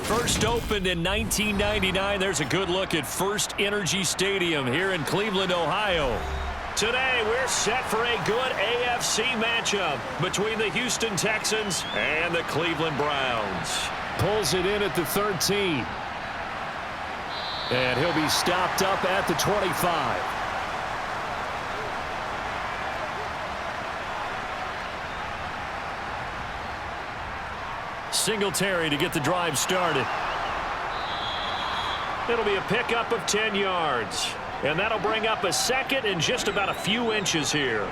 First opened in 1999. There's a good look at First Energy Stadium here in Cleveland, Ohio. Today, we're set for a good AFC matchup between the Houston Texans and the Cleveland Browns. Pulls it in at the 13. And he'll be stopped up at the 25. Singletary to get the drive started. It'll be a pickup of 10 yards. And that'll bring up a second and just about a few inches here.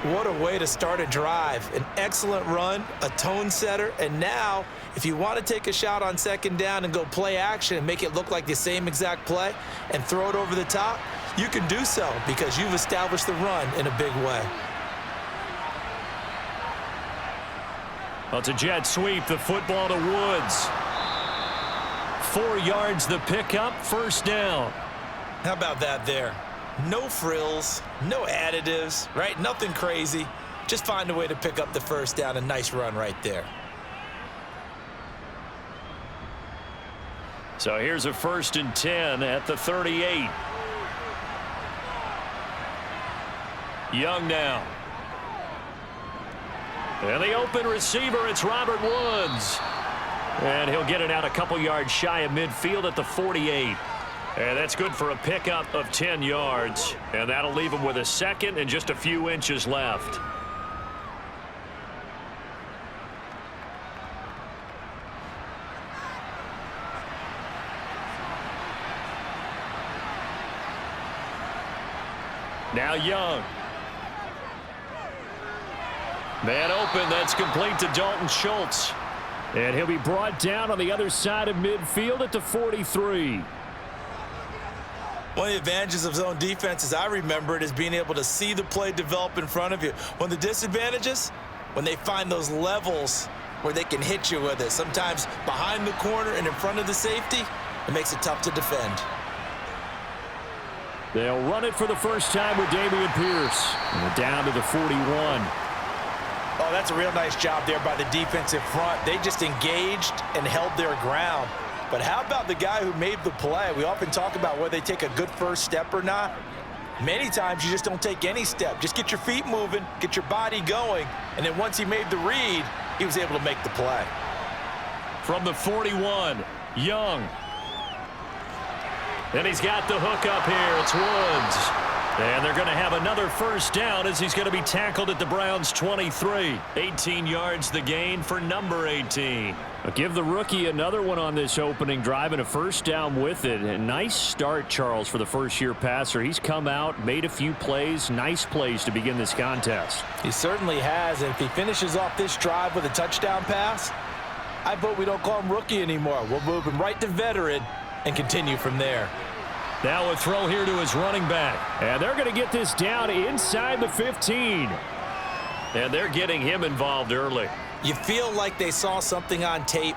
What a way to start a drive. An excellent run, a tone setter, and now if you want to take a shot on second down and go play action and make it look like the same exact play and throw it over the top, you can do so because you've established the run in a big way. Well, it's a jet sweep, the football to Woods. 4 yards the pickup, first down. How about that there? No frills, no additives, right? Nothing crazy. Just find a way to pick up the first down. A nice run right there. So here's a 1st and 10 at the 38. Young now. And the open receiver, it's Robert Woods. And he'll get it out a couple yards shy of midfield at the 48. And that's good for a pickup of 10 yards. And that'll leave him with a second and just a few inches left. Now Young. Man open, that's complete to Dalton Schultz. And he'll be brought down on the other side of midfield at the 43. One of the advantages of zone defense, as I remember it, is being able to see the play develop in front of you. One of the disadvantages, when they find those levels where they can hit you with it. Sometimes behind the corner and in front of the safety, it makes it tough to defend. They'll run it for the first time with Dameon Pierce. And down to the 41. Oh, that's a real nice job there by the defensive front. They just engaged and held their ground. But how about the guy who made the play? We often talk about whether they take a good first step or not. Many times you just don't take any step. Just get your feet moving, get your body going, and then once he made the read, he was able to make the play. From the 41, Young. And he's got the hook up here. It's Woods. And they're going to have another first down as he's going to be tackled at the Browns' 23. 18 yards the gain for number 18. I'll give the rookie another one on this opening drive and a first down with it. A nice start, Charles, for the first-year passer. He's come out, made a few plays, nice plays to begin this contest. He certainly has. And if he finishes off this drive with a touchdown pass, I vote we don't call him rookie anymore. We'll move him right to veteran and continue from there. Now a throw here to his running back. And they're going to get this down inside the 15. And they're getting him involved early. You feel like they saw something on tape,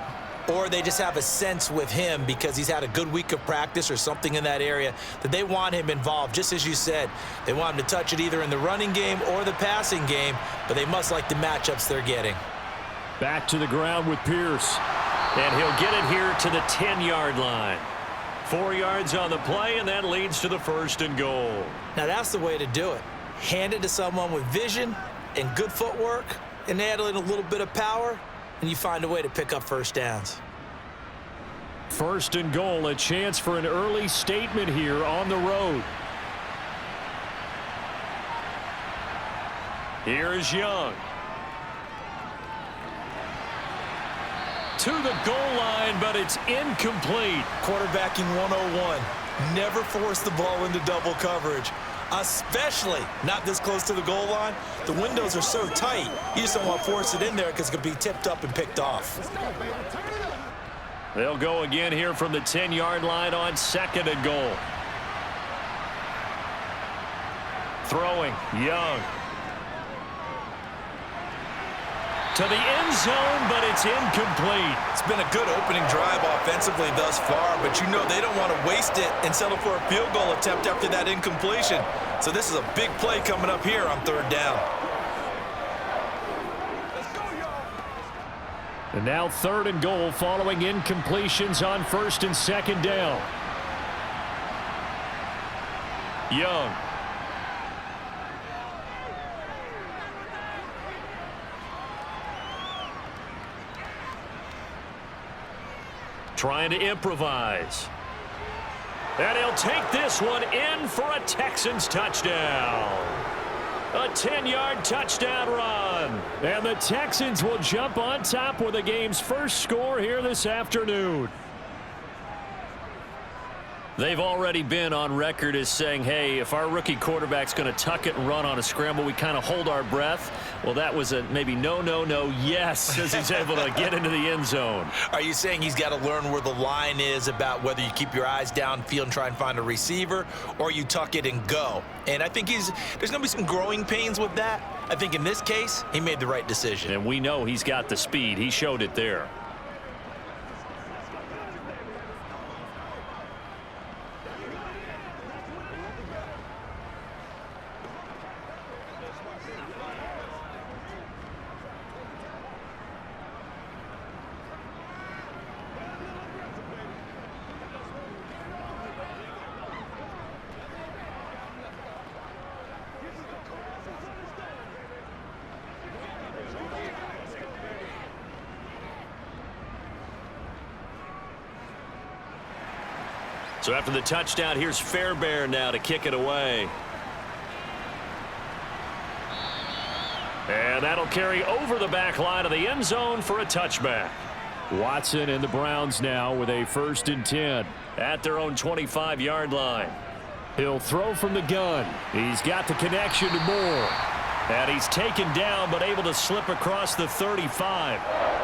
or they just have a sense with him because he's had a good week of practice or something in that area that they want him involved. Just as you said, they want him to touch it either in the running game or the passing game, but they must like the matchups they're getting. Back to the ground with Pierce. And he'll get it here to the 10-yard line. 4 yards on the play, and that leads to the 1st and goal. Now that's the way to do it. Hand it to someone with vision and good footwork, and add in a little bit of power, and you find a way to pick up first downs. 1st and goal, a chance for an early statement here on the road. Here is Young. To the goal line, but it's incomplete. Quarterbacking 101. Never force the ball into double coverage, especially not this close to the goal line. The windows are so tight, you just don't want to force it in there because it could be tipped up and picked off. They'll go again here from the 10-yard line on 2nd and goal. Throwing, Young. To the end zone, but it's incomplete. It's been a good opening drive offensively thus far, but you know they don't want to waste it and settle for a field goal attempt after that incompletion. So this is a big play coming up here on 3rd down. And now 3rd and goal following incompletions on 1st and 2nd down. Young. Trying to improvise. And he'll take this one in for a Texans touchdown. A 10-yard touchdown run. And the Texans will jump on top with the game's first score here this afternoon. They've already been on record as saying, hey, if our rookie quarterback's going to tuck it and run on a scramble, we kind of hold our breath. Well, that was a maybe no, yes, as he's able to get into the end zone. Are you saying he's got to learn where the line is about whether you keep your eyes downfield and try and find a receiver, or you tuck it and go? And I think there's going to be some growing pains with that. I think in this case, he made the right decision. And we know he's got the speed. He showed it there. So after the touchdown, here's Fairbairn now to kick it away. And that'll carry over the back line of the end zone for a touchback. Watson and the Browns now with a 1st and 10 at their own 25-yard line. He'll throw from the gun. He's got the connection to Moore. And he's taken down but able to slip across the 35.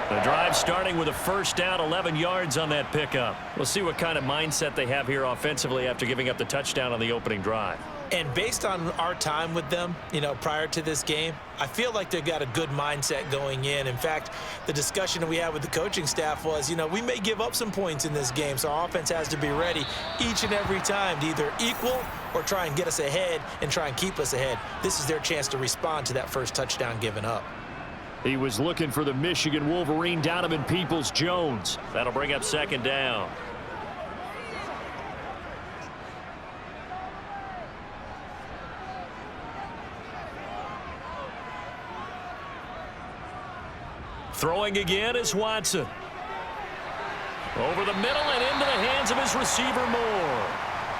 The drive starting with a 1st down, 11 yards on that pickup. We'll see what kind of mindset they have here offensively after giving up the touchdown on the opening drive. And based on our time with them, prior to this game, I feel like they've got a good mindset going in. In fact, the discussion that we had with the coaching staff was, we may give up some points in this game, so our offense has to be ready each and every time to either equal or try and get us ahead and try and keep us ahead. This is their chance to respond to that first touchdown given up. He was looking for the Michigan Wolverine, Donovan Peoples-Jones. That'll bring up 2nd down. Throwing again is Watson. Over the middle and into the hands of his receiver Moore.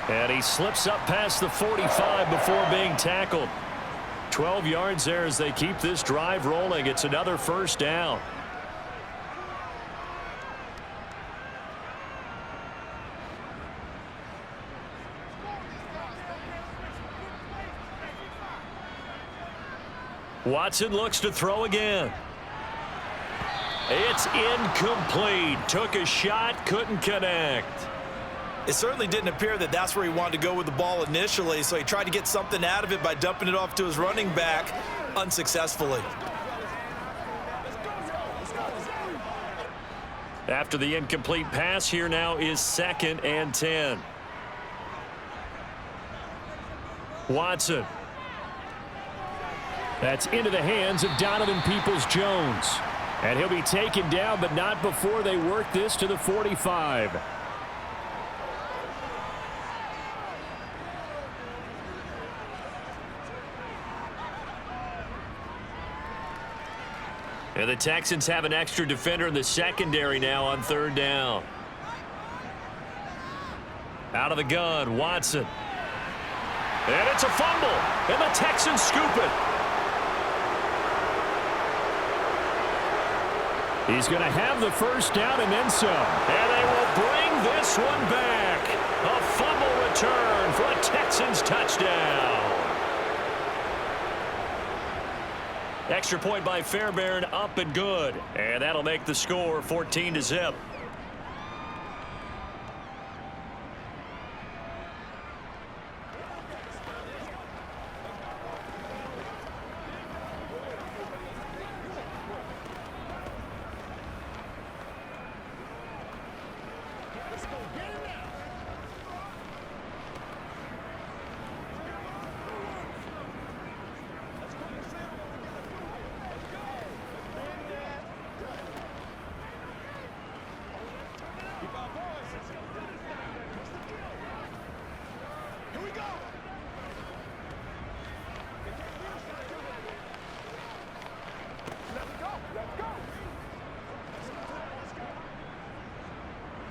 And he slips up past the 45 before being tackled. 12 yards there as they keep this drive rolling. It's another 1st down. Watson looks to throw again. It's incomplete. Took a shot, couldn't connect. It certainly didn't appear that that's where he wanted to go with the ball initially, so he tried to get something out of it by dumping it off to his running back unsuccessfully. After the incomplete pass, here now is 2nd and 10. Watson. That's into the hands of Donovan Peoples-Jones. And he'll be taken down, but not before they work this to the 45. And the Texans have an extra defender in the secondary now on 3rd down. Out of the gun, Watson. And it's a fumble, and the Texans scoop it. He's going to have the 1st down and then some. And they will bring this one back. A fumble return for a Texans touchdown. Extra point by Fairbairn, up and good. And that'll make the score 14-0.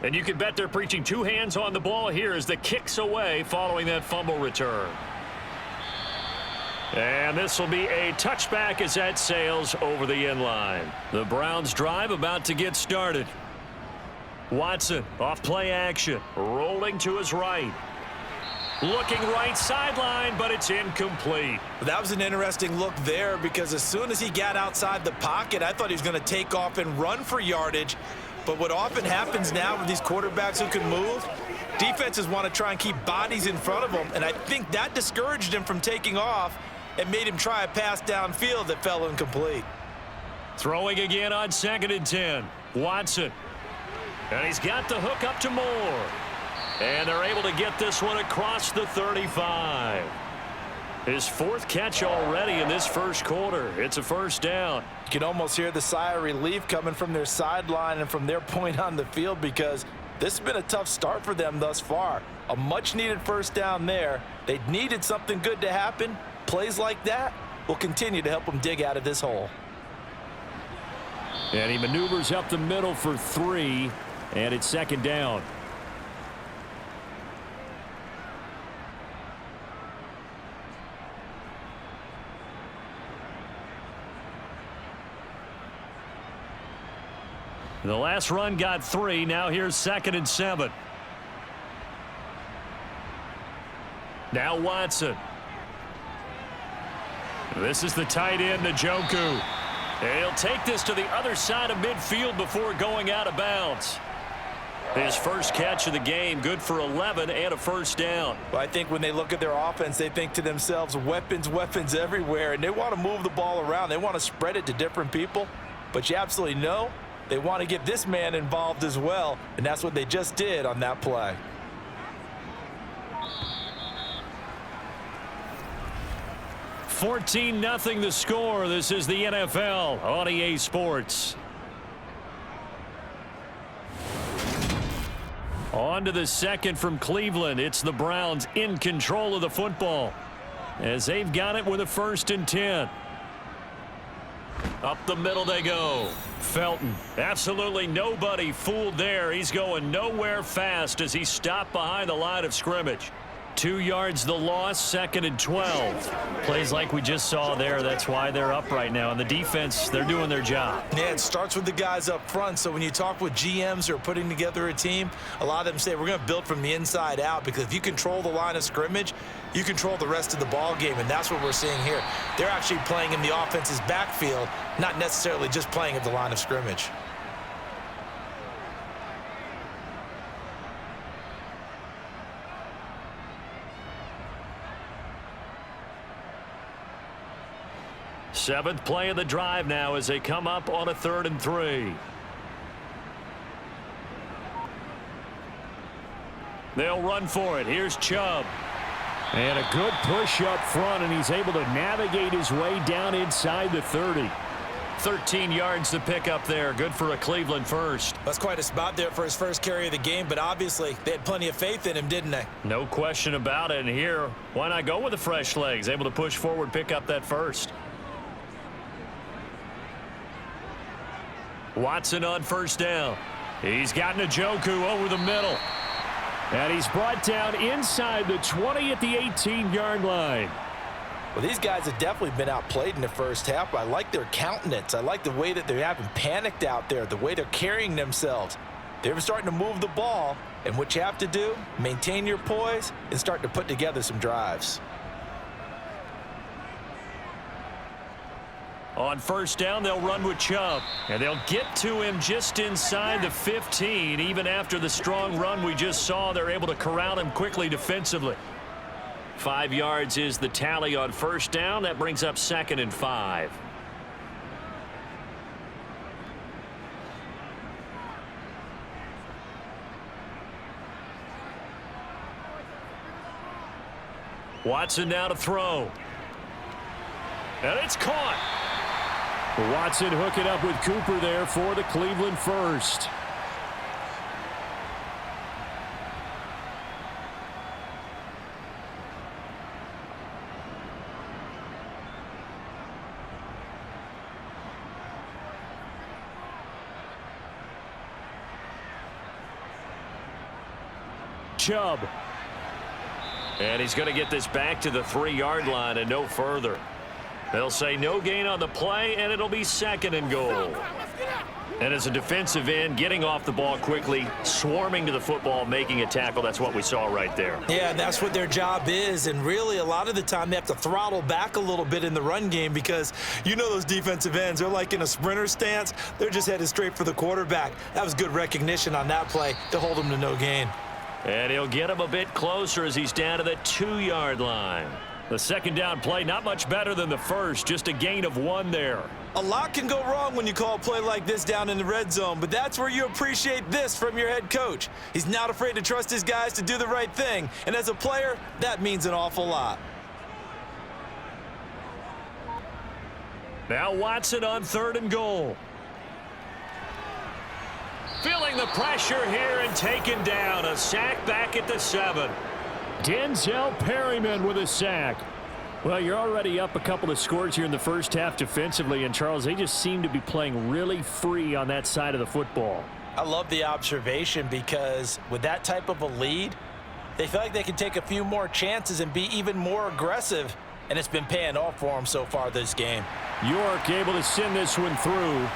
And you can bet they're preaching two hands on the ball here as the kick's away following that fumble return. And this will be a touchback as that sails over the end line. The Browns drive about to get started. Watson off play action, rolling to his right. Looking right sideline, but it's incomplete. That was an interesting look there because as soon as he got outside the pocket, I thought he was going to take off and run for yardage. But what often happens now with these quarterbacks who can move, defenses want to try and keep bodies in front of them, and I think that discouraged him from taking off and made him try a pass downfield that fell incomplete. Throwing again on 2nd and 10. Watson. And he's got the hook up to Moore. And they're able to get this one across the 35. His 4th catch already in this first quarter. It's a first down. You can almost hear the sigh of relief coming from their sideline and from their point on the field because this has been a tough start for them thus far. A much-needed first down there. They needed something good to happen. Plays like that will continue to help them dig out of this hole. And he maneuvers up the middle for 3, and it's 2nd down. The last run got 3. Now here's 2nd and 7. Now Watson. This is the tight end, Njoku. And he'll take this to the other side of midfield before going out of bounds. His first catch of the game, good for 11 and a first down. Well, I think when they look at their offense, they think to themselves, weapons, weapons everywhere, and they want to move the ball around. They want to spread it to different people, but you absolutely know they want to get this man involved as well, and that's what they just did on that play. $14-0 the score. This is the NFL on EA Sports. On to the second from Cleveland. It's the Browns in control of the football as they've got it with a 1st and 10. Up the middle they go. Felton. Absolutely nobody fooled there. He's going nowhere fast as he stopped behind the line of scrimmage. 2 yards the loss, 2nd and 12. Plays like we just saw there. That's why they're up right now. And the defense, they're doing their job. Yeah, it starts with the guys up front. So when you talk with GMs who are putting together a team, a lot of them say we're going to build from the inside out because if you control the line of scrimmage, you control the rest of the ball game, and that's what we're seeing here. They're actually playing in the offense's backfield, not necessarily just playing at the line of scrimmage. Seventh play of the drive now as they come up on a 3rd and 3. They'll run for it. Here's Chubb. And a good push up front, and he's able to navigate his way down inside the 30. 13 yards to pick up there. Good for a Cleveland first. That's quite a spot there for his first carry of the game, but obviously they had plenty of faith in him, didn't they? No question about it. And here, why not go with the fresh legs? Able to push forward, pick up that first. Watson on 1st down. He's got Njoku over the middle. And he's brought down inside the 20 at the 18-yard line. Well, these guys have definitely been outplayed in the first half. I like their countenance. I like the way that they're having panicked out there, the way they're carrying themselves. They're starting to move the ball, and what you have to do, maintain your poise and start to put together some drives. On 1st down, they'll run with Chubb. And they'll get to him just inside the 15. Even after the strong run we just saw, they're able to corral him quickly defensively. 5 yards is the tally on 1st down. That brings up 2nd and 5. Watson now to throw. And it's caught. Watson hooking up with Cooper there for the Cleveland first. Chubb. And he's going to get this back to the 3-yard line and no further. They'll say no gain on the play, and it'll be 2nd and goal. And as a defensive end, getting off the ball quickly, swarming to the football, making a tackle, that's what we saw right there. Yeah, that's what their job is, and really a lot of the time they have to throttle back a little bit in the run game because you know those defensive ends, they're like in a sprinter stance. They're just headed straight for the quarterback. That was good recognition on that play to hold him to no gain. And he'll get him a bit closer as he's down to the 2-yard line. The 2nd down play, not much better than the first, just a gain of 1 there. A lot can go wrong when you call a play like this down in the red zone, but that's where you appreciate this from your head coach. He's not afraid to trust his guys to do the right thing, and as a player, that means an awful lot. Now Watson on 3rd and goal. Feeling the pressure here and taken down. A sack back at the 7. Denzel Perryman with a sack. Well, you're already up a couple of scores here in the first half defensively, and Charles, they just seem to be playing really free on that side of the football. I love the observation because with that type of a lead, they feel like they can take a few more chances and be even more aggressive, and it's been paying off for them so far this game. York able to send this one through.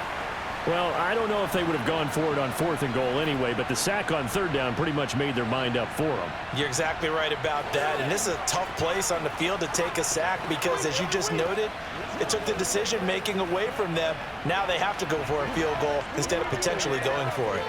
Well, I don't know if they would have gone for it on 4th and goal anyway, but the sack on 3rd down pretty much made their mind up for them. You're exactly right about that, and this is a tough place on the field to take a sack because, as you just noted, it took the decision-making away from them. Now they have to go for a field goal instead of potentially going for it.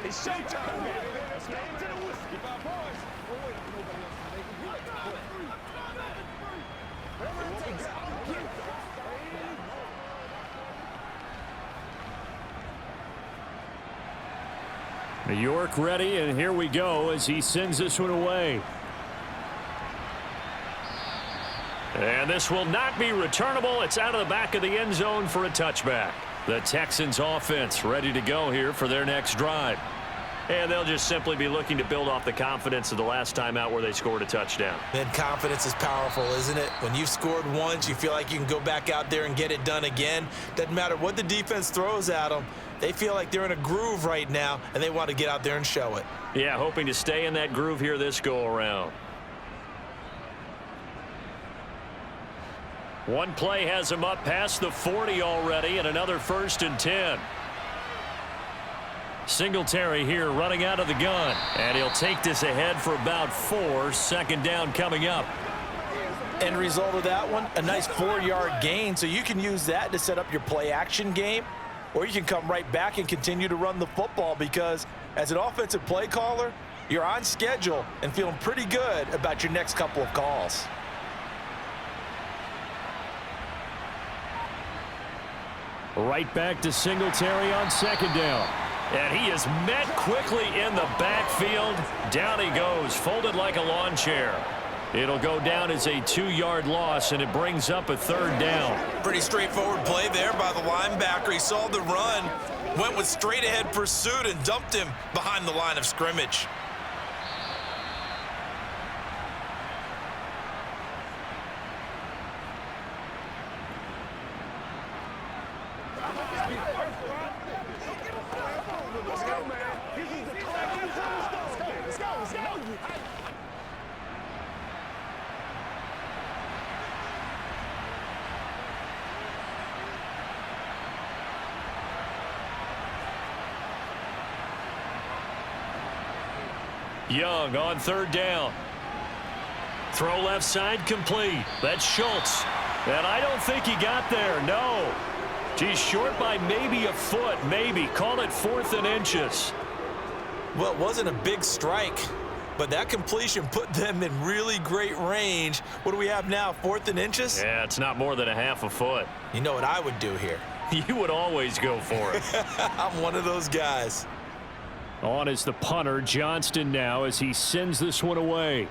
It's showtime, man. Let's get into the whiskey. York ready, and here we go as he sends this one away. And this will not be returnable. It's out of the back of the end zone for a touchback. The Texans offense ready to go here for their next drive. And they'll just simply be looking to build off the confidence of the last time out where they scored a touchdown. And confidence is powerful, isn't it? When you've scored once, you feel like you can go back out there and get it done again. Doesn't matter what the defense throws at them. They feel like they're in a groove right now, and they want to get out there and show it. Yeah, hoping to stay in that groove here this go-around. One play has him up past the 40 already, and another 1st and 10. Singletary here running out of the gun, and he'll take this ahead for about 4. 2nd down coming up. End result of that one, a nice 4-yard gain, so you can use that to set up your play-action game, or you can come right back and continue to run the football because as an offensive play caller, you're on schedule and feeling pretty good about your next couple of calls. Right back to Singletary on 2nd down. And he is met quickly in the backfield. Down he goes, folded like a lawn chair. It'll go down as a 2-yard loss, and it brings up a 3rd down. Pretty straightforward play there by the linebacker. He saw the run, went with straight-ahead pursuit, and dumped him behind the line of scrimmage. Young on 3rd down. Throw left side complete. That's Schultz. And I don't think he got there, no. He's short by maybe a foot, maybe. Call it 4th and inches. Well, it wasn't a big strike, but that completion put them in really great range. What do we have now, 4th and inches? Yeah, it's not more than a half a foot. You know what I would do here? You would always go for it. I'm one of those guys. On is the punter, Johnston now, as he sends this one away.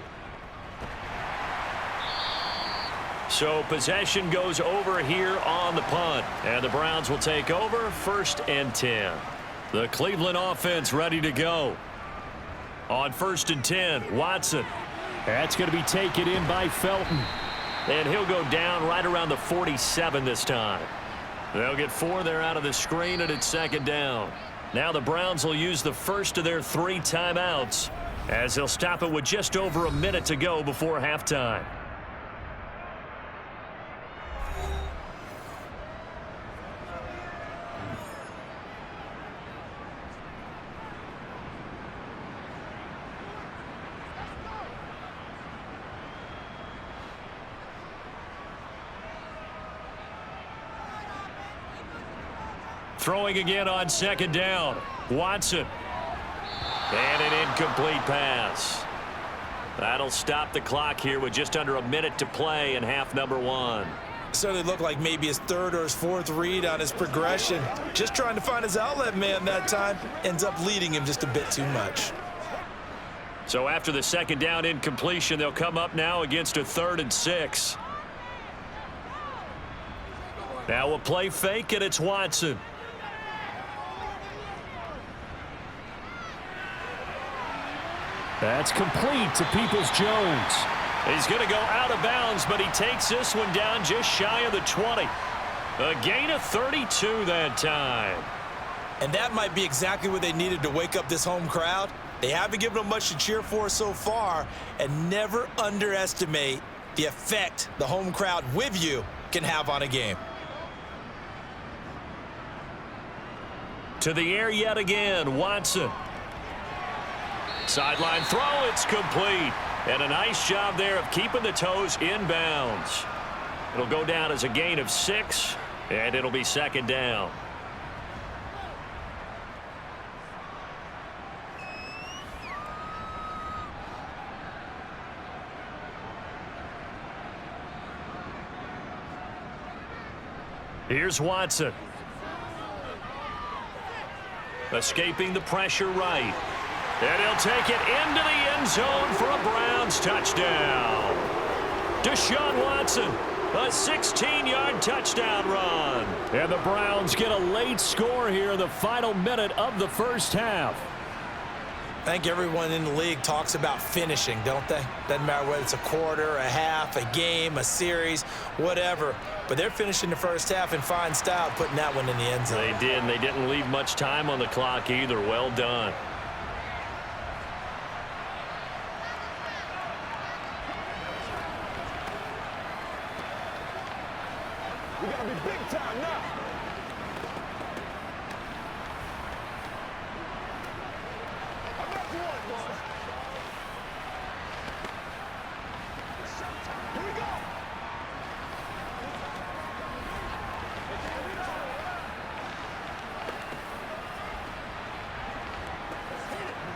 So possession goes over here on the punt. And the Browns will take over 1st and 10. The Cleveland offense ready to go. On 1st and 10, Watson. That's going to be taken in by Felton. And he'll go down right around the 47 this time. They'll get 4 there out of the screen, and it's 2nd down. Now the Browns will use the first of their 3 timeouts as they'll stop it with just over a minute to go before halftime. Throwing again on 2nd down. Watson. And an incomplete pass. That'll stop the clock here with just under a minute to play in half number 1. Certainly looked like maybe his 3rd or his 4th read on his progression. Just trying to find his outlet man that time. Ends up leading him just a bit too much. So after the 2nd down incompletion, they'll come up now against a 3rd and 6. Now we'll play fake, and it's Watson. That's complete to Peoples-Jones. He's going to go out of bounds, but he takes this one down just shy of the 20. A gain of 32 that time. And that might be exactly what they needed to wake up this home crowd. They haven't given them much to cheer for so far, and never underestimate the effect the home crowd with you can have on a game. To the air yet again, Watson. Sideline throw, it's complete. And a nice job there of keeping the toes inbounds. It'll go down as a gain of 6, and it'll be 2nd down. Here's Watson. Escaping the pressure right. And he'll take it into the end zone for a Browns touchdown. Deshaun Watson, a 16-yard touchdown run. And the Browns get a late score here in the final minute of the first half. I think everyone in the league talks about finishing, don't they? Doesn't matter whether it's a quarter, a half, a game, a series, whatever. But they're finishing the first half in fine style, putting that one in the end zone. They did, and they didn't leave much time on the clock either. Well done. We gotta be big time now. I'm back to one, boys. Here we go.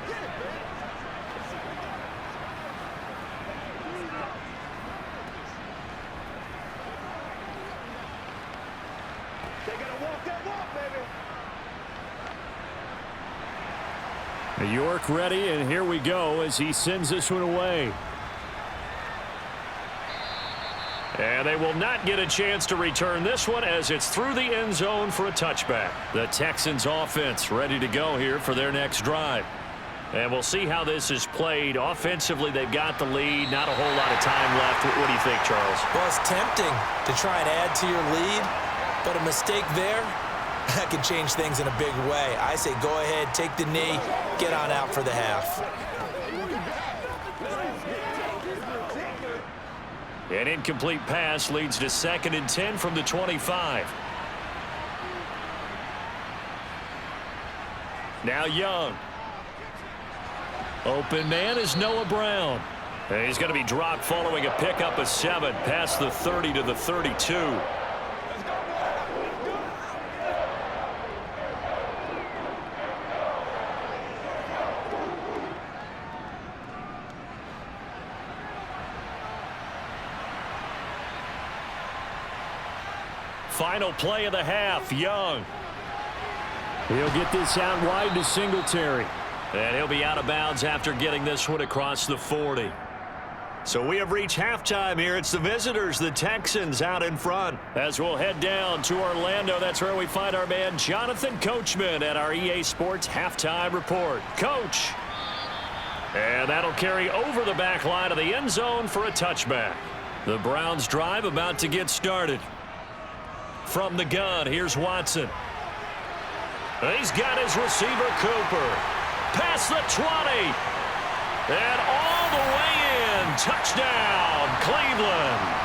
Get it, man. They gotta walk that walk, baby. York ready, and here we go as he sends this one away. And they will not get a chance to return this one as it's through the end zone for a touchback. The Texans offense ready to go here for their next drive. And we'll see how this is played. Offensively, they've got the lead. Not a whole lot of time left. What do you think, Charles? Well, it's tempting to try and add to your lead, but a mistake there, that can change things in a big way. I say go ahead, take the knee, get on out for the half. An incomplete pass leads to 2nd and 10 from the 25. Now Young. Open man is Noah Brown. And he's going to be dropped following a pickup of 7 past the 30 to the 32. Final play of the half, Young. He'll get this out wide to Singletary. And he'll be out of bounds after getting this one across the 40. So we have reached halftime here. It's the visitors, the Texans, out in front. As we'll head down to Orlando, that's where we find our man Jonathan Coachman at our EA Sports Halftime Report. Coach. And that'll carry over the back line of the end zone for a touchback. The Browns drive about to get started. From the gun, here's Watson. He's got his receiver, Cooper. Past the 20. And all the way in. Touchdown, Cleveland.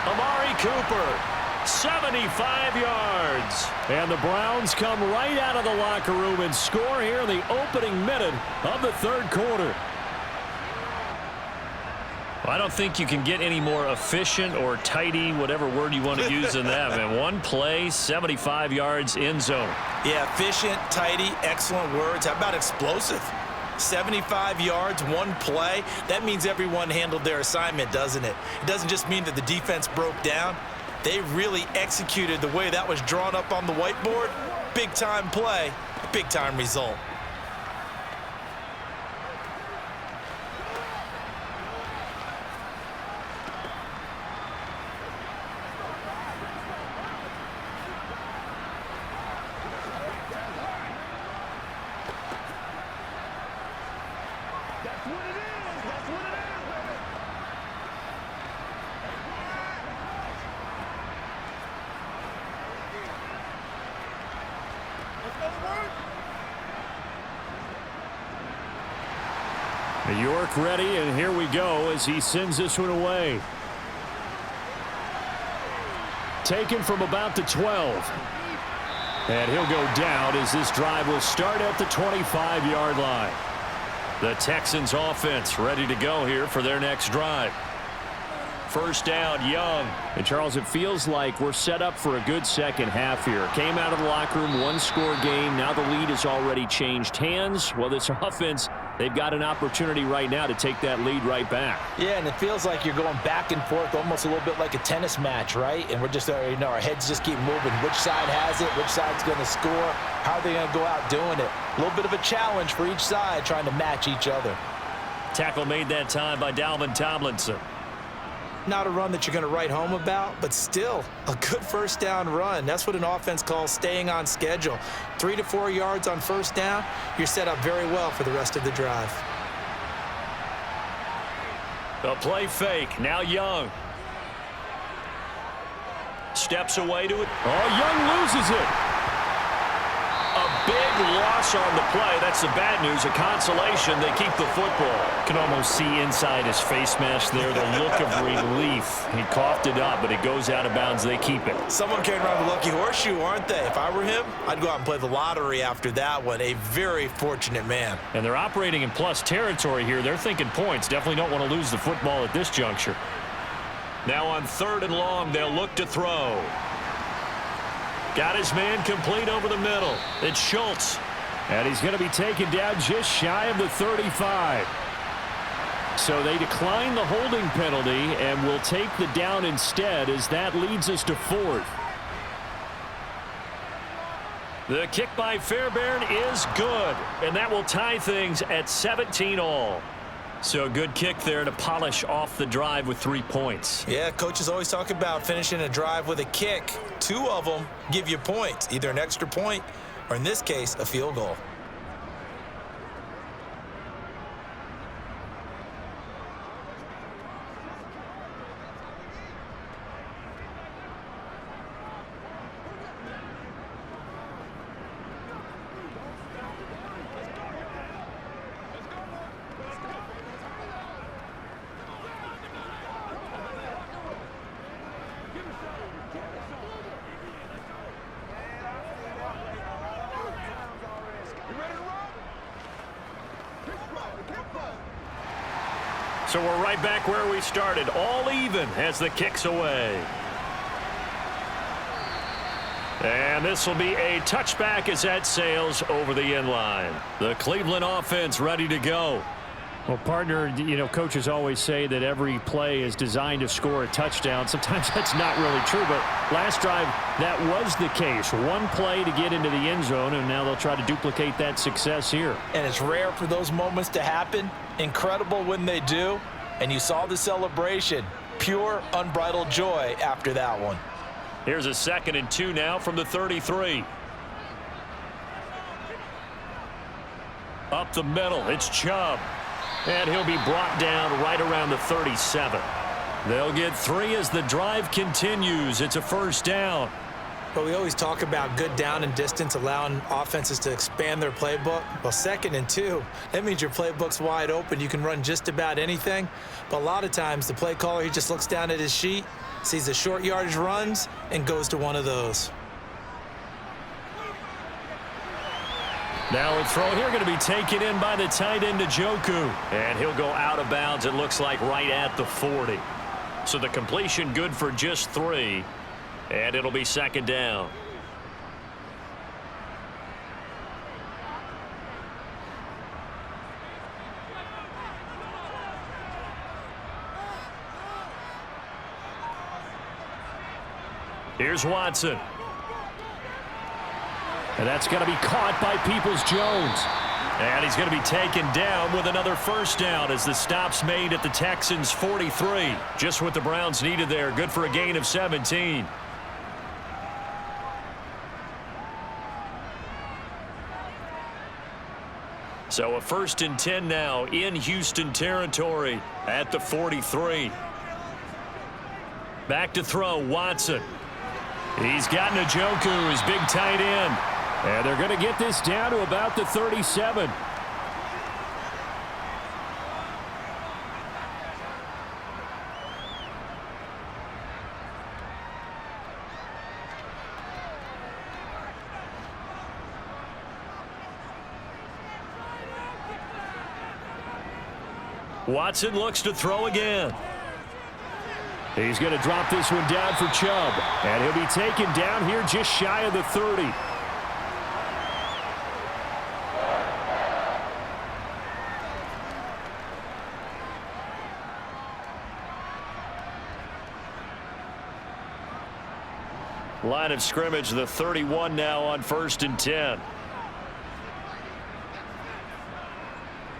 Amari Cooper, 75 yards. And the Browns come right out of the locker room and score here in the opening minute of the third quarter. I don't think you can get any more efficient or tidy, whatever word you want to use in that. Man, one play, 75 yards, end zone. Yeah, efficient, tidy, excellent words. How about explosive? 75 yards, one play. That means everyone handled their assignment, doesn't it? It doesn't just mean that the defense broke down. They really executed the way that was drawn up on the whiteboard. Big-time play, big-time result. York ready, and here we go as he sends this one away. Taken from about the 12. And he'll go down as this drive will start at the 25-yard line. The Texans offense ready to go here for their next drive. First down, Young. And Charles, it feels like we're set up for a good second half here. Came out of the locker room, one-score game. Now the lead has already changed hands. Well, this offense, they've got an opportunity right now to take that lead right back. Yeah, and it feels like you're going back and forth, almost a little bit like a tennis match, right? And we're just, our heads just keep moving. Which side has it? Which side's going to score? How are they going to go out doing it? A little bit of a challenge for each side, trying to match each other. Tackle made that time by Dalvin Tomlinson. Not a run that you're going to write home about, but still a good first down run. That's what an offense calls staying on schedule. 3 to 4 yards on first down, you're set up very well for the rest of the drive. The play fake. Now Young. Steps away to it. Oh, Young loses it. A big loss on the play. That's the bad news. A consolation. They keep the football. You can almost see inside his face mask there the look of relief. He coughed it up, but it goes out of bounds. They keep it. Someone carrying around the lucky horseshoe, aren't they? If I were him, I'd go out and play the lottery after that one. A very fortunate man. And they're operating in plus territory here. They're thinking points. Definitely don't want to lose the football at this juncture. Now on 3rd and long, they'll look to throw. Got his man complete over the middle. It's Schultz. And he's going to be taken down just shy of the 35. So they decline the holding penalty and will take the down instead as that leads us to 4th. The kick by Fairbairn is good. And that will tie things at 17 all. So a good kick there to polish off the drive with 3 points. Yeah, coaches always talk about finishing a drive with a kick. 2 of them give you points, either an extra point or, in this case, a field goal. So we're right back where we started, all even as the kick's away. And this will be a touchback as that sails over the end line. The Cleveland offense ready to go. Well, partner, coaches always say that every play is designed to score a touchdown. Sometimes that's not really true, but last drive, that was the case. One play to get into the end zone, and now they'll try to duplicate that success here. And it's rare for those moments to happen. Incredible when they do. And you saw the celebration. Pure, unbridled joy after that one. Here's a 2nd and 2 now from the 33. Up the middle, it's Chubb. And he'll be brought down right around the 37. They'll get 3 as the drive continues. It's a first down. But we always talk about good down and distance, allowing offenses to expand their playbook. Well, 2nd and 2, that means your playbook's wide open. You can run just about anything. But a lot of times, the play caller, he just looks down at his sheet, sees the short yardage runs, and goes to one of those. Now a throw here going to be taken in by the tight end, Njoku. And he'll go out of bounds, it looks like, right at the 40. So the completion good for just 3. And it'll be 2nd down. Here's Watson. And that's going to be caught by Peoples-Jones. And he's going to be taken down with another first down as the stop's made at the Texans' 43. Just what the Browns needed there. Good for a gain of 17. So a 1st and 10 now in Houston territory at the 43. Back to throw, Watson. He's got Njoku, his big tight end. And they're going to get this down to about the 37. Watson looks to throw again. He's going to drop this one down for Chubb. And he'll be taken down here just shy of the 30. Line of scrimmage, the 31 now on 1st and 10.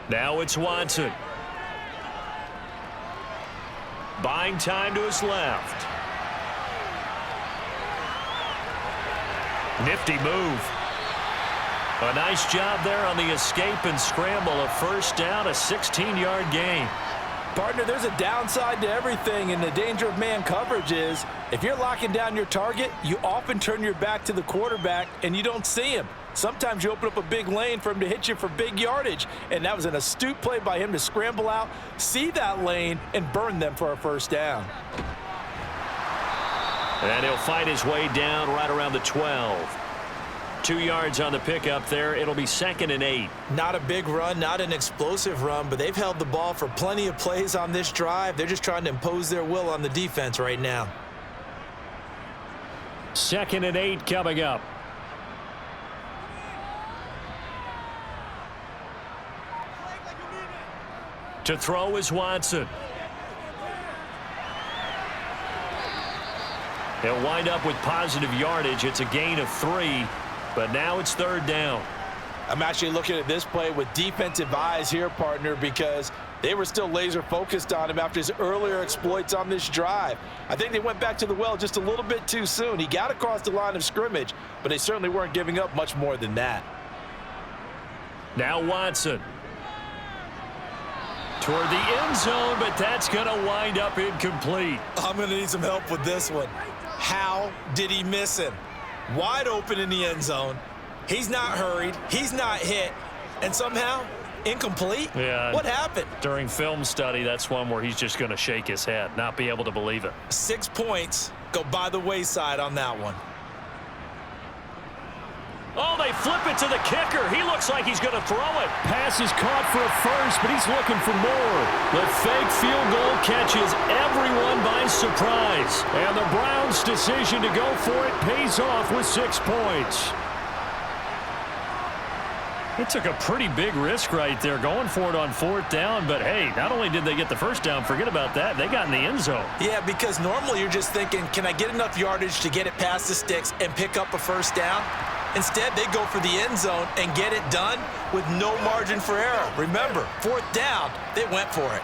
Now it's Watson. Buying time to his left. Nifty move. A nice job there on the escape and scramble. A first down, a 16-yard gain. Partner, there's a downside to everything, and the danger of man coverage is if you're locking down your target, you often turn your back to the quarterback and you don't see him. Sometimes you open up a big lane for him to hit you for big yardage, and that was an astute play by him to scramble out, see that lane, and burn them for a first down. And he'll fight his way down right around the 12. 2 yards on the pickup there. It'll be 2nd and 8. Not a big run, not an explosive run, but they've held the ball for plenty of plays on this drive. They're just trying to impose their will on the defense right now. 2nd and 8 coming up. To throw is Watson. He'll wind up with positive yardage. It's a gain of 3, but now it's 3rd down. I'm actually looking at this play with defensive eyes here, partner, because they were still laser focused on him after his earlier exploits on this drive. I think they went back to the well just a little bit too soon. He got across the line of scrimmage, but they certainly weren't giving up much more than that. Now Watson. Toward the end zone, but that's going to wind up incomplete. I'm going to need some help with this one. How did he miss him? Wide open in the end zone. He's not hurried. He's not hit. And somehow, incomplete? Yeah. What happened? During film study, that's one where he's just going to shake his head, not be able to believe it. 6 points go by the wayside on that one. Oh, they flip it to the kicker. He looks like he's going to throw it. Pass is caught for a first, but he's looking for more. The fake field goal catches everyone by surprise. And the Browns' decision to go for it pays off with 6 points. It took a pretty big risk right there going for it on 4th down. But, hey, not only did they get the first down, forget about that, they got in the end zone. Yeah, because normally you're just thinking, can I get enough yardage to get it past the sticks and pick up a first down? Instead, they go for the end zone and get it done with no margin for error. Remember, 4th down, they went for it.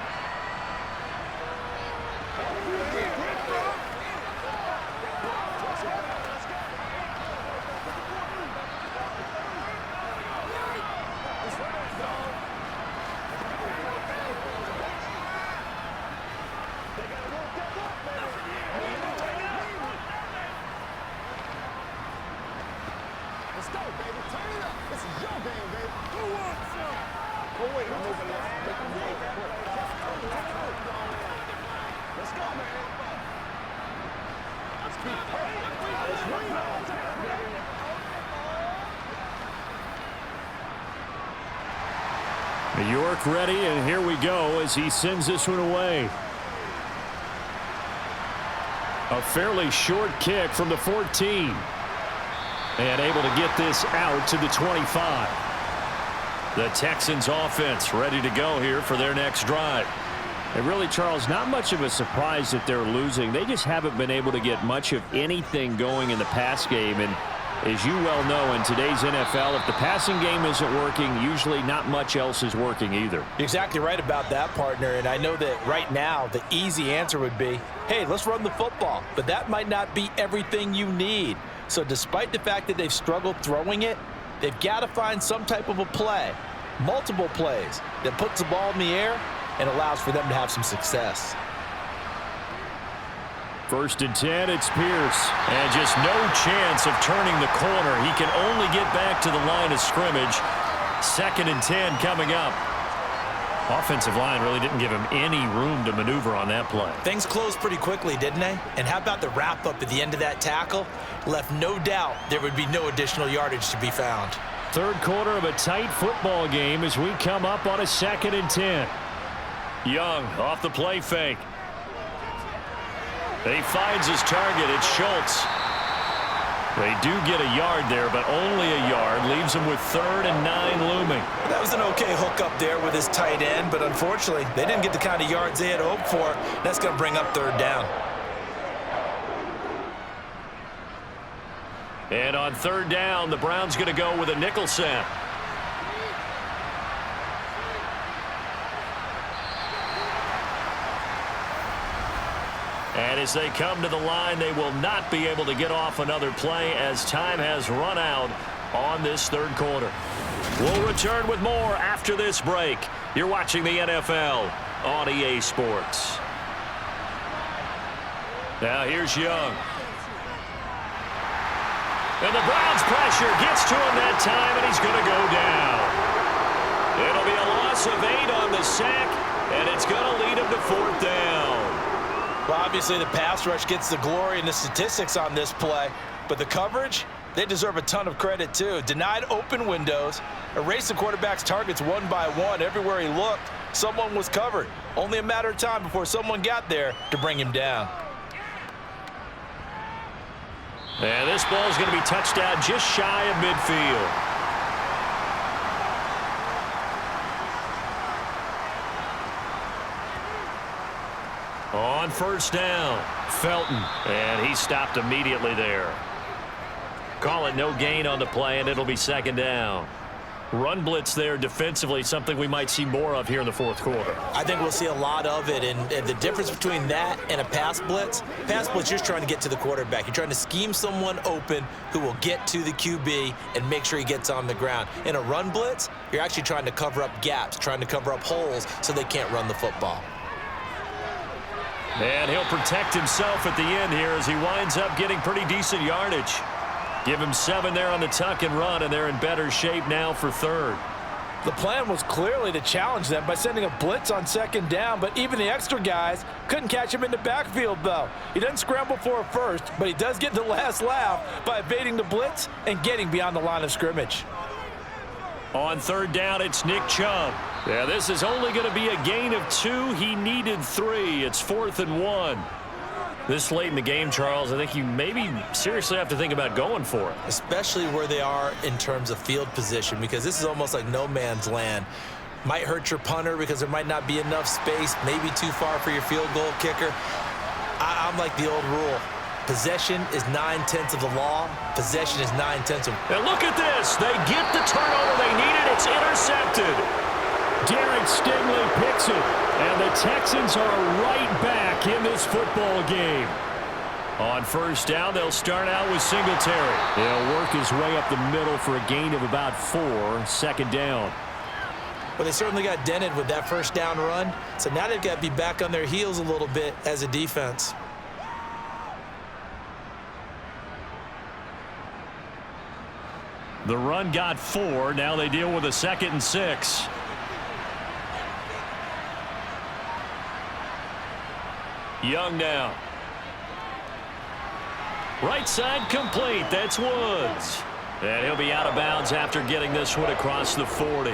Let's go, man. Let's keep York ready, and here we go as he sends this one away. A fairly short kick from the 14. And able to get this out to the 25. The Texans offense ready to go here for their next drive. And really, Charles, not much of a surprise that they're losing. They just haven't been able to get much of anything going in the pass game. And as you well know, in today's NFL, if the passing game isn't working, usually not much else is working either. You're exactly right about that, partner. And I know that right now the easy answer would be, hey, let's run the football. But that might not be everything you need. So despite the fact that they've struggled throwing it, they've got to find some type of a play, multiple plays, that puts the ball in the air and allows for them to have some success. 1st and 10, it's Pierce. And just no chance of turning the corner. He can only get back to the line of scrimmage. 2nd and 10 coming up. Offensive line really didn't give him any room to maneuver on that play. Things closed pretty quickly, didn't they? And how about the wrap-up at the end of that tackle? Left no doubt there would be no additional yardage to be found. 3rd quarter of a tight football game as we come up on a 2nd and 10. Young off the play fake. He finds his target. It's Schultz. They do get a yard there, but only a yard. Leaves him with 3rd and 9 looming. That was an okay hook up there with his tight end, but unfortunately, they didn't get the kind of yards they had hoped for. That's going to bring up 3rd down. And on 3rd down, the Browns going to go with a nickel set. And as they come to the line, they will not be able to get off another play as time has run out on this 3rd quarter. We'll return with more after this break. You're watching the NFL on EA Sports. Now here's Young. And the Browns pressure gets to him that time, and he's going to go down. It'll be a loss of 8 on the sack, and it's going to lead him to 4th down. Well, obviously the pass rush gets the glory and the statistics on this play, but the coverage, they deserve a ton of credit too. Denied open windows, erased the quarterback's targets one by one. Everywhere he looked, someone was covered. Only a matter of time before someone got there to bring him down. And this ball is going to be touched down just shy of midfield. On 1st down, Felton, and he stopped immediately there. Call it no gain on the play, and it'll be 2nd down. Run blitz there defensively, something we might see more of here in the 4th quarter. I think we'll see a lot of it, and the difference between that and a pass blitz, you're just trying to get to the quarterback. You're trying to scheme someone open who will get to the QB and make sure he gets on the ground. In a run blitz, you're actually trying to cover up gaps, trying to cover up holes so they can't run the football. And he'll protect himself at the end here as he winds up getting pretty decent yardage. Give him 7 there on the tuck and run, and they're in better shape now for 3rd. The plan was clearly to challenge them by sending a blitz on 2nd down, but even the extra guys couldn't catch him in the backfield, though. He doesn't scramble for a first, but he does get the last laugh by evading the blitz and getting beyond the line of scrimmage. On 3rd down, it's Nick Chubb. Yeah, this is only going to be a gain of 2. He needed 3. It's 4th and 1. This late in the game, Charles, I think you maybe seriously have to think about going for it. Especially where they are in terms of field position, because this is almost like no man's land. Might hurt your punter because there might not be enough space, maybe too far for your field goal kicker. I'm like the old rule. Possession is 9/10 of the law. Possession is 9/10 of... And look at this. They get the turnover they needed. It's intercepted. Derek Stingley picks it. And the Texans are right back in this football game. On 1st down, they'll start out with Singletary. He'll work his way up the middle for a gain of about 4. 2nd down. Well, they certainly got dented with that 1st down run. So now they've got to be back on their heels a little bit as a defense. The run got 4. Now they deal with a 2nd and 6. Young now. Right side complete. That's Woods. And he'll be out of bounds after getting this one across the 40.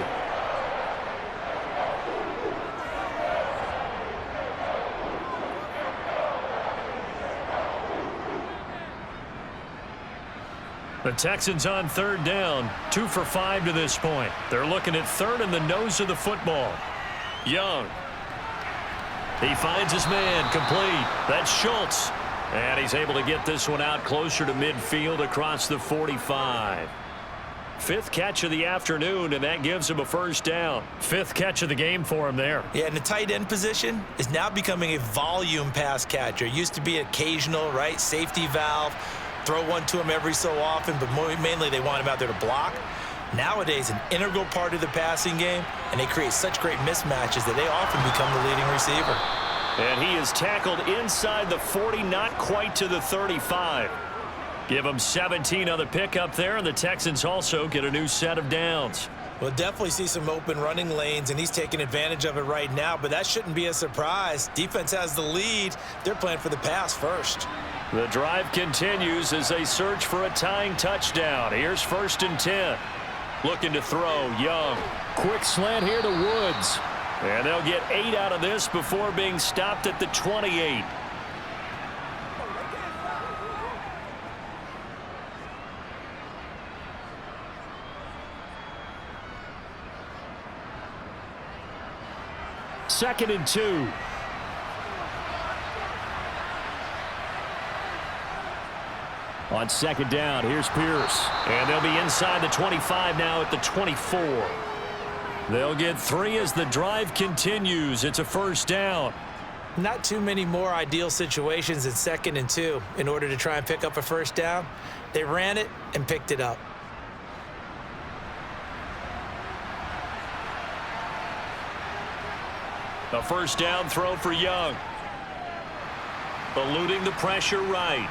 The Texans on third down, 2 for 5 to this point. They're looking at third in the nose of the football. Young. He finds his man, complete. That's Schultz. And he's able to get this one out closer to midfield across the 45. 5th catch of the afternoon, and that gives him a first down. 5th catch of the game for him there. Yeah, and the tight end position is now becoming a volume pass catcher. Used to be occasional, right, safety valve. Throw one to him every so often, but mainly they want him out there to block. Nowadays, an integral part of the passing game, and they create such great mismatches that they often become the leading receiver. And he is tackled inside the 40, not quite to the 35. Give him 17 on the pickup there, and the Texans also get a new set of downs. We'll definitely see some open running lanes, and he's taking advantage of it right now, but that shouldn't be a surprise. Defense has the lead. They're playing for the pass first. The drive continues as they search for a tying touchdown. Here's 1st and 10. Looking to throw, Young. Quick slant here to Woods. And they'll get 8 out of this before being stopped at the 28. Second and 2. On second down, here's Pierce. And they'll be inside the 25 now at the 24. They'll get 3 as the drive continues. It's a first down. Not too many more ideal situations in 2nd and 2 in order to try and pick up a first down. They ran it and picked it up. A first down throw for Young. Eluding the pressure right.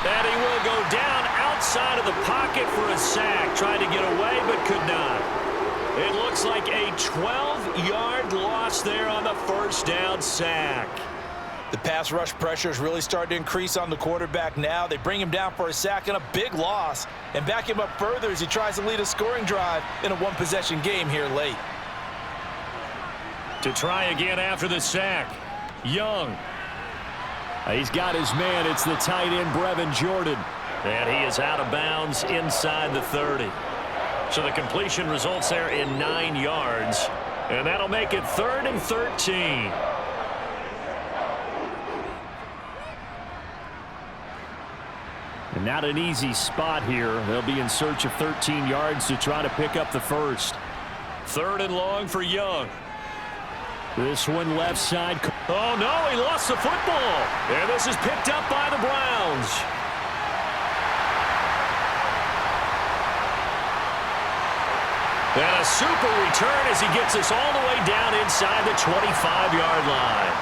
And he will go down outside of the pocket for a sack. Tried to get away but could not. It looks like a 12-yard loss there on the first down sack. The pass rush pressure is really starting to increase on the quarterback now. They bring him down for a sack and a big loss and back him up further as he tries to lead a scoring drive in a one-possession game here late. To try again after the sack, Young. He's got his man. It's the tight end, Brevin Jordan. And he is out of bounds inside the 30. So the completion results there in 9 yards. And that'll make it 3rd and 13. And not an easy spot here. They'll be in search of 13 yards to try to pick up the first. 3rd and long for Young. This one left side. Oh, no, he lost the football. And this is picked up by the Browns. And a super return as he gets us all the way down inside the 25-yard line.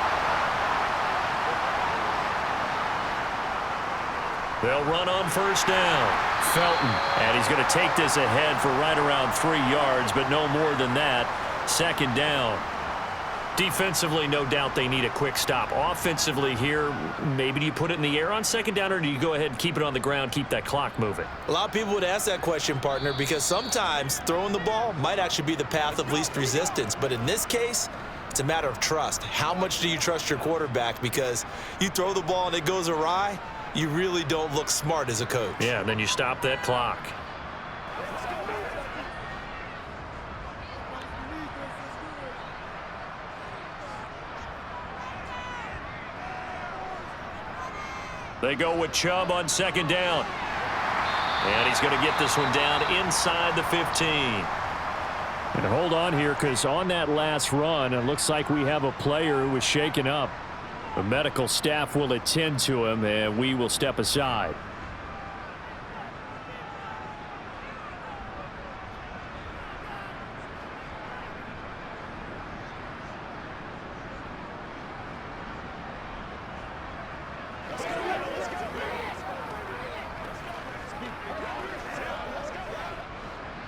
They'll run on first down. Felton. And he's going to take this ahead for right around 3 yards, but no more than that. 2nd down. Defensively, no doubt they need a quick stop. Offensively here, maybe do you put it in the air on 2nd down, or do you go ahead and keep it on the ground, keep that clock moving? A lot of people would ask that question, partner, because sometimes throwing the ball might actually be the path of least resistance. But in this case, it's a matter of trust. How much do you trust your quarterback? Because you throw the ball and it goes awry, you really don't look smart as a coach. Yeah, and then you stop that clock. They go with Chubb on 2nd down. And he's going to get this one down inside the 15. And hold on here, because on that last run, it looks like we have a player who was shaken up. The medical staff will attend to him, and we will step aside.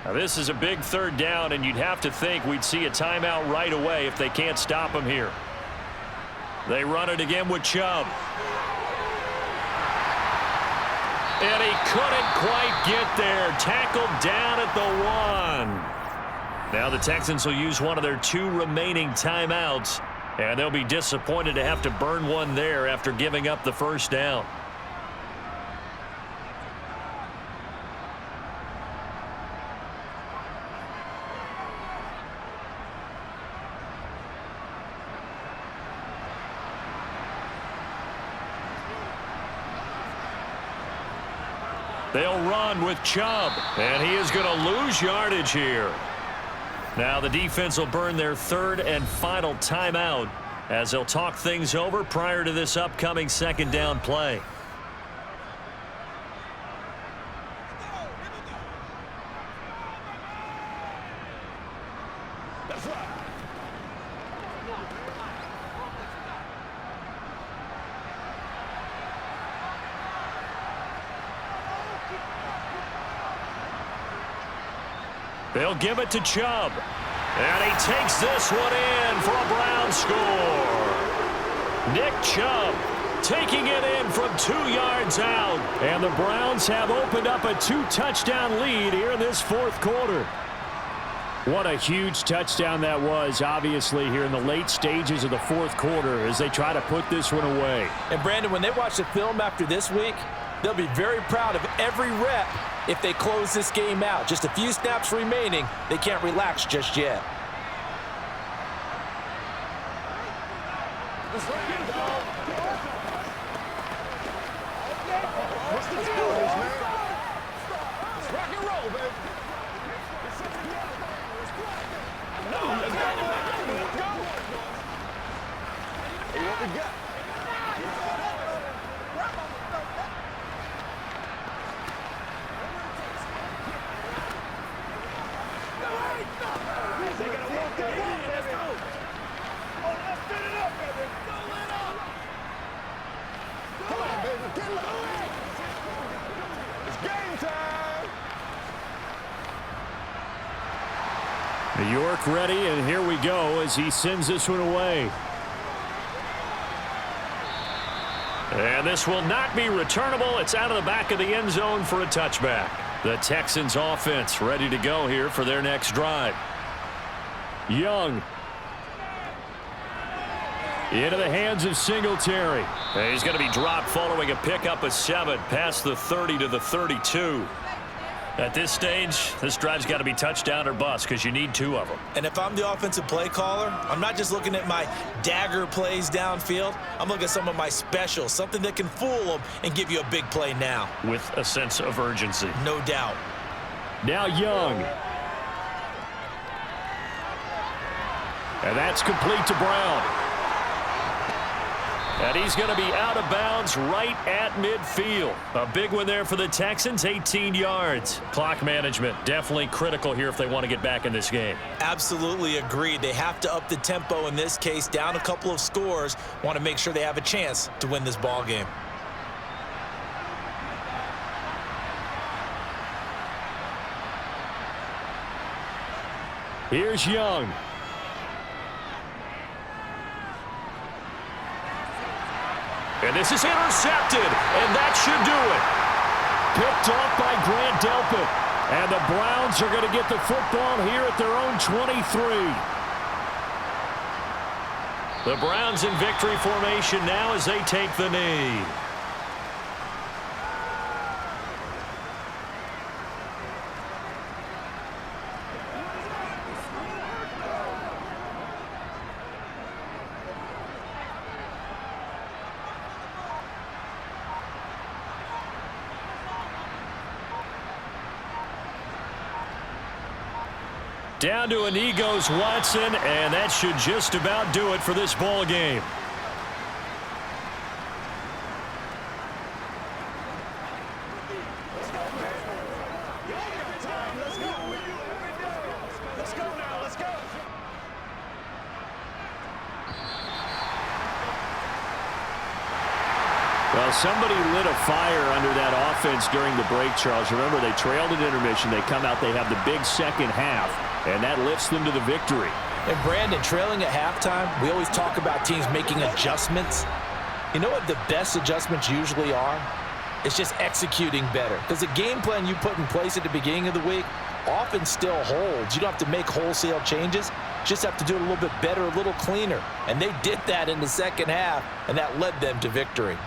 Now, this is a big 3rd down, and you'd have to think we'd see a timeout right away if they can't stop him here. They run it again with Chubb. And he couldn't quite get there. Tackled down at the 1. Now the Texans will use one of their 2 remaining timeouts. And they'll be disappointed to have to burn one there after giving up the first down. They'll run with Chubb, and he is going to lose yardage here. Now the defense will burn their 3rd and final timeout as they'll talk things over prior to this upcoming 2nd down play. That's right. They'll give it to Chubb. And he takes this one in for a Brown score. Nick Chubb taking it in from 2 yards out. And the Browns have opened up a 2-touchdown lead here in this 4th quarter. What a huge touchdown that was, obviously, here in the late stages of the 4th quarter as they try to put this one away. And, Brandon, when they watch the film after this week, they'll be very proud of every rep if they close this game out. Just a few snaps remaining. They can't relax just yet. Let's rock and roll, baby. Let's go. Hey, what we got? They got to walk that wall, let's go. Oh, let's fit it up, baby. Go it up. Come on, baby. Get low. It's game time. New York ready, and here we go as he sends this one away. And this will not be returnable. It's out of the back of the end zone for a touchback. The Texans offense ready to go here for their next drive. Young. Into the hands of Singletary. And he's going to be dropped following a pickup of 7 past the 30 to the 32. At this stage, this drive's got to be touchdown or bust because you need 2 of them. And if I'm the offensive play caller, I'm not just looking at my dagger plays downfield. I'm looking at some of my specials, something that can fool them and give you a big play now. With a sense of urgency. No doubt. Now Young. And that's complete to Brown. And he's going to be out of bounds right at midfield. A big one there for the Texans, 18 yards. Clock management definitely critical here if they want to get back in this game. Absolutely agreed. They have to up the tempo in this case, down a couple of scores. Want to make sure they have a chance to win this ball game. Here's Young. And this is intercepted, and that should do it. Picked off by Grant Delpit. And the Browns are going to get the football here at their own 23. The Browns in victory formation now as they take the knee. Down to a knee goes Watson, and that should just about do it for this ball game. Let's go now, let's go. Well, somebody lit a fire under that offense during the break, Charles. Remember, they trailed at intermission. They come out, they have the big second half, and that lifts them to the victory. And Brandon, trailing at halftime, we always talk about teams making adjustments. You know what the best adjustments usually are? It's just executing better. Because the game plan you put in place at the beginning of the week often still holds. You don't have to make wholesale changes. Just have to do it a little bit better, a little cleaner. And they did that in the second half, and that led them to victory.